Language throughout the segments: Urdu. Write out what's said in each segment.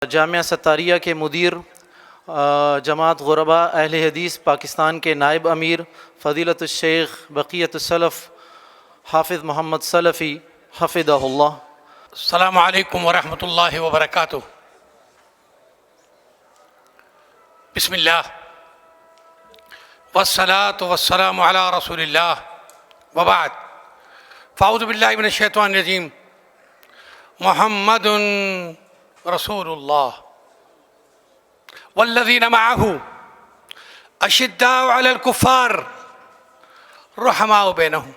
جامعہ ستاریہ کے مدیر، جماعت غرباء اہل حدیث پاکستان کے نائب امیر فضیلت الشیخ بقیت السلف حافظ محمد سلفی حفظہ اللہ۔ السلام علیکم ورحمۃ اللہ وبرکاتہ۔ بسم اللہ والصلاة والسلام علی رسول اللہ وبعد، فاعوذ باللہ من الشیطان الرجیم۔ محمد رسول اللہ والذین معہ اشداء علی الکفار رحماء بینہم۔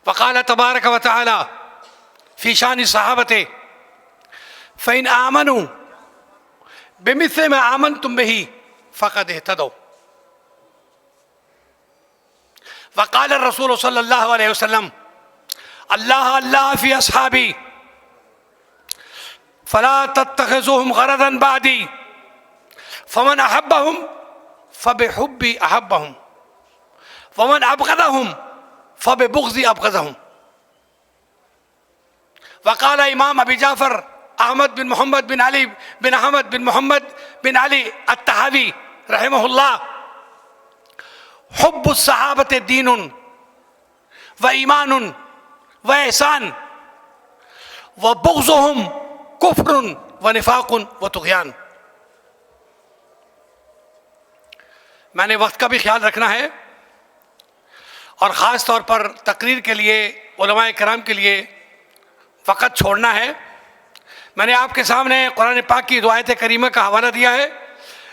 وقال تبارک وتعالی فی شان صحابته فإن آمنوا بمثل ما آمنتم به فقد اهتدوا۔ وقال الرسول صلی اللہ علیہ وسلم اللہ اللہ فی اصحابی فلا تتخذوهم غرضا بعدی فمن احبهم فبحبی احبهم ومن ابغضهم فببغضی ابغضهم۔ وقال امام ابی جعفر احمد بن محمد بن علی بن احمد بن محمد بن علی الطحاوی رحمہ اللہ، حب الصحابۃ دین و ایمان و احسان و بغضهم کفر و نفاق و طغیان۔ میں نے وقت کا بھی خیال رکھنا ہے اور خاص طور پر تقریر کے لیے علماء کرام کے لیے وقت چھوڑنا ہے۔ میں نے آپ کے سامنے قرآن پاک کی دو آیت کریمہ کا حوالہ دیا ہے،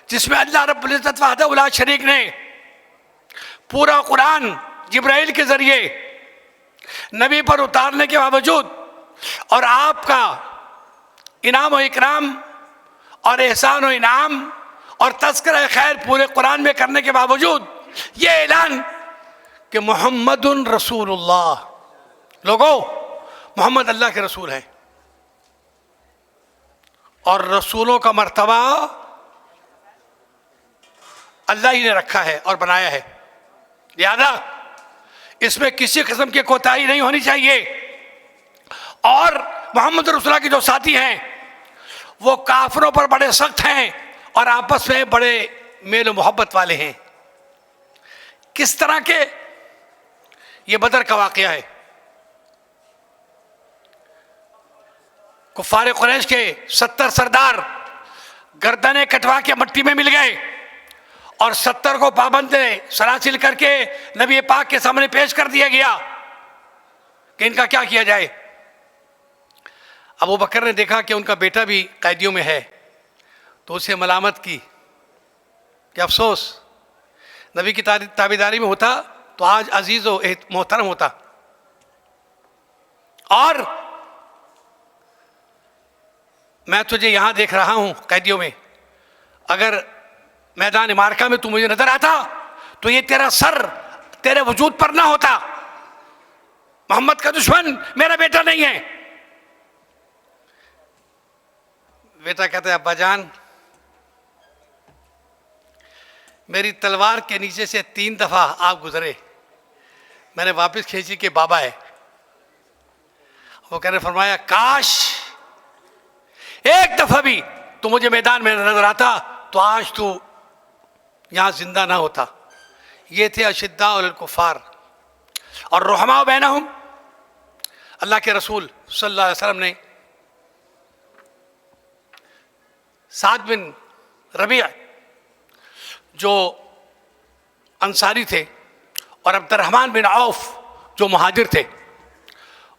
جس میں اللہ رب العزت وحدہ لا شریک نے پورا قرآن جبرائیل کے ذریعے نبی پر اتارنے کے باوجود اور آپ کا انعام و اکرام اور احسان و انعام اور تذکرہ خیر پورے قرآن میں کرنے کے باوجود یہ اعلان کہ محمد رسول اللہ، لوگو محمد اللہ کے رسول ہیں، اور رسولوں کا مرتبہ اللہ ہی نے رکھا ہے اور بنایا ہے، لہذا اس میں کسی قسم کی کوتاہی نہیں ہونی چاہیے۔ اور محمد رسول اللہ کے جو ساتھی ہیں وہ کافروں پر بڑے سخت ہیں اور آپس میں بڑے میل و محبت والے ہیں۔ کس طرح کے؟ یہ بدر کا واقعہ ہے۔ کفار قریش کے 70 سردار گردنیں کٹوا کے مٹی میں مل گئے اور 70 کو پابند سلاسل کر کے نبی پاک کے سامنے پیش کر دیا گیا کہ ان کا کیا کیا جائے۔ ابو بکر نے دیکھا کہ ان کا بیٹا بھی قیدیوں میں ہے تو اسے ملامت کی کہ افسوس، نبی کی تابعداری میں ہوتا تو آج عزیز و محترم ہوتا، اور میں تجھے یہاں دیکھ رہا ہوں قیدیوں میں، اگر میدان معرکہ میں تو مجھے نظر آتا تو یہ تیرا سر تیرے وجود پر نہ ہوتا۔ محمد کا دشمن میرا بیٹا نہیں ہے۔ بیٹا کہتا ہے ابا جان، میری تلوار کے نیچے سے 3 دفعہ آپ گزرے، میں نے واپس کھینچی کہ بابا ہے۔ وہ کہنے فرمایا کاش ایک دفعہ بھی تو مجھے میدان میں نظر آتا تو آج تو یہاں زندہ نہ ہوتا۔ یہ تھے اشداء علی الکفار اور رحماء بینہم۔ اللہ کے رسول صلی اللہ علیہ وسلم نے سعد بن ربیع جو انصاری تھے اور عبد الرحمن بن عوف جو مہاجر تھے،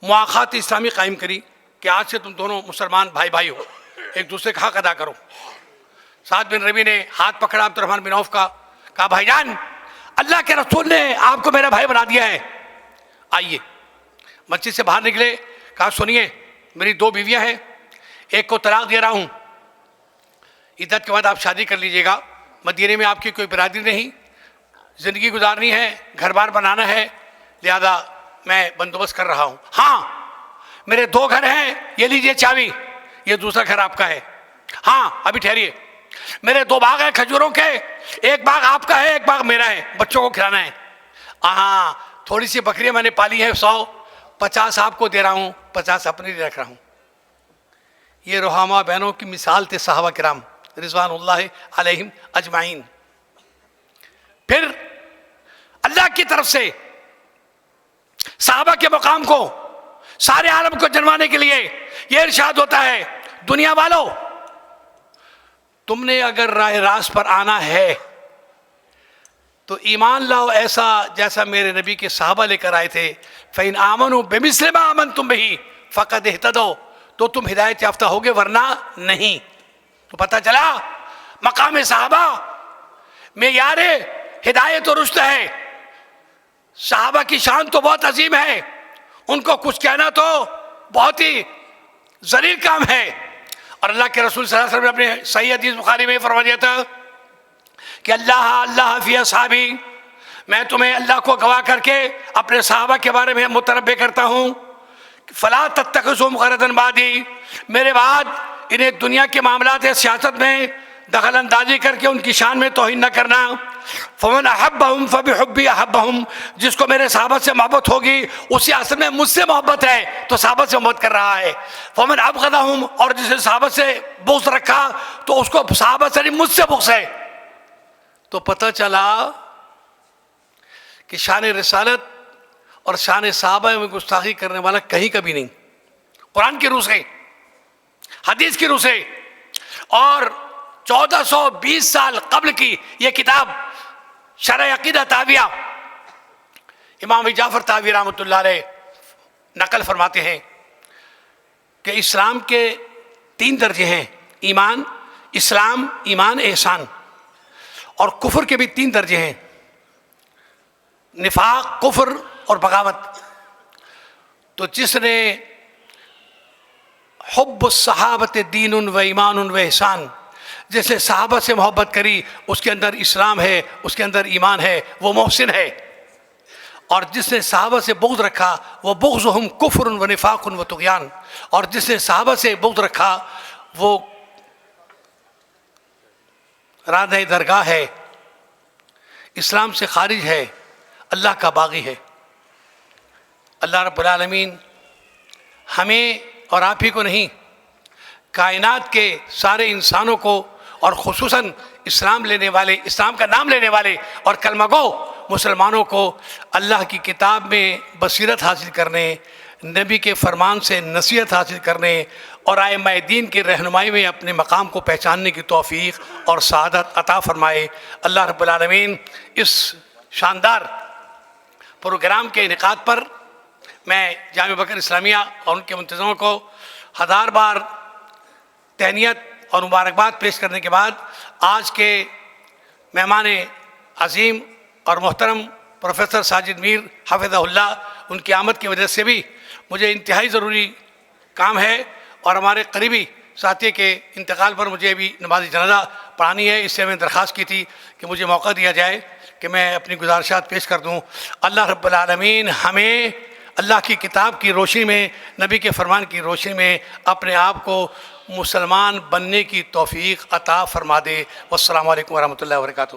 مواخات اسلامی قائم کری کہ آج سے تم دونوں مسلمان بھائی بھائی ہو، ایک دوسرے کا حق ادا کرو۔ سعد بن ربیع نے ہاتھ پکڑا عبد الرحمن بن عوف کا، کہا بھائی جان، اللہ کے رسول نے آپ کو میرا بھائی بنا دیا ہے، آئیے۔ مسجد سے باہر نکلے، کہا سنیے، میری 2 بیویاں ہیں، ایک کو طلاق دے رہا ہوں، عدت کے بعد آپ شادی کر لیجئے گا، مدینے میں آپ کی کوئی برادری نہیں، زندگی گزارنی ہے، گھر بار بنانا ہے، لہذا میں بندوبست کر رہا ہوں۔ ہاں میرے 2 گھر ہیں، یہ لیجئے چابی، یہ دوسرا گھر آپ کا ہے۔ ہاں ابھی ٹھہریے، میرے 2 باغ ہیں کھجوروں کے، ایک باغ آپ کا ہے، ایک باغ میرا ہے، بچوں کو کھلانا ہے۔ ہاں تھوڑی سی بکریاں میں نے پالی ہیں 100، 50 آپ کو دے رہا ہوں، 50 اپنے لیے رکھ رہا ہوں۔ یہ رحماء بہنوں کی مثال تھے صحابہ کرام رضوان اللہ علیہم اجمعین۔ پھر اللہ کی طرف سے صحابہ کے مقام کو سارے عالم کو جنوانے کے لیے یہ ارشاد ہوتا ہے، دنیا والو تم نے اگر راہ راست پر آنا ہے تو ایمان لاؤ ایسا جیسا میرے نبی کے صحابہ لے کر آئے تھے۔ فَإِنْ آمَنُوا بِمِثْلِ مَا آمَنْتُمْ بِهِ فَقَدْ اهْتَدَوْا، تو تم ہدایت یافتہ ہوگے ورنہ نہیں۔ تو پتہ چلا مقام صحابہ معیار ہدایت و رشد ہے۔ صحابہ کی شان تو بہت عظیم ہے، ان کو کچھ کہنا تو بہت ہی ذلیل کام ہے۔ اور اللہ کے رسول صلی اللہ علیہ وسلم نے اپنے صحیح حدیث بخاری میں فرما دیا تھا کہ اللہ فی اصحابی، میں تمہیں اللہ کو گواہ کر کے اپنے صحابہ کے بارے میں متنبہ کرتا ہوں، فلا تتخذوا غرضا بعدی، میرے بعد انہیں دنیا کے معاملات سیاست میں دخل اندازی کر کے ان کی شان میں توہین نہ کرنا۔ فمن احبہم فبحبی احبہم، جس کو میرے صحابہ سے محبت ہوگی اسی اصل میں مجھ سے محبت ہے تو صحابہ سے محبت کر رہا ہے۔ فمن ابغضہم، اور جس نے صحابہ سے بغض رکھا تو اس کو صحابہ سے نہیں مجھ سے بغض ہے۔ تو پتہ چلا کہ شان رسالت اور شان صحابہ میں گستاخی کرنے والا کہیں کبھی نہیں، قرآن کی روح سے، حدیث کی روح سے۔ اور 1420 سال قبل کی یہ کتاب شرح عقیدہ تحویہ امام جعفر تحوی رحمۃ اللہ علیہ نقل فرماتے ہیں کہ اسلام کے 3 درجے ہیں، ایمان، اسلام، ایمان، احسان، اور کفر کے بھی 3 درجے ہیں، نفاق، کفر اور بغاوت۔ تو جس نے حب الصحابۃ دین و ایمان و احسان، جس نے صحابہ سے محبت کری اس کے اندر اسلام ہے، اس کے اندر ایمان ہے، وہ محسن ہے۔ اور جس نے صحابہ سے بغض رکھا وہ بغضہم کفر و نفاق و طغیان، اور جس نے صحابہ سے بغض رکھا وہ رانہ درگاہ ہے، اسلام سے خارج ہے، اللہ کا باغی ہے۔ اللہ رب العالمین ہمیں اور آپ ہی کو نہیں، کائنات کے سارے انسانوں کو اور خصوصاً اسلام لینے والے، اسلام کا نام لینے والے اور کلمہ گو مسلمانوں کو اللہ کی کتاب میں بصیرت حاصل کرنے، نبی کے فرمان سے نصیحت حاصل کرنے اور ائمہ دین کی رہنمائی میں اپنے مقام کو پہچاننے کی توفیق اور سعادت عطا فرمائے۔ اللہ رب العالمین اس شاندار پروگرام کے انعقاد پر میں جامعہ بکر اسلامیہ اور ان کے منتظموں کو 1000 بار تہنیت اور مبارکباد پیش کرنے کے بعد آج کے مہمان عظیم اور محترم پروفیسر ساجد میر حفظہ اللہ، ان کی آمد کی وجہ سے بھی مجھے انتہائی ضروری کام ہے اور ہمارے قریبی ساتھی کے انتقال پر مجھے بھی نماز جنازہ پڑھانی ہے، اس سے میں درخواست کی تھی کہ مجھے موقع دیا جائے کہ میں اپنی گزارشات پیش کر دوں۔ اللہ رب العالمین ہمیں اللہ کی کتاب کی روشنی میں، نبی کے فرمان کی روشنی میں اپنے آپ کو مسلمان بننے کی توفیق عطا فرما دے۔ والسلام علیکم ورحمۃ اللہ وبرکاتہ۔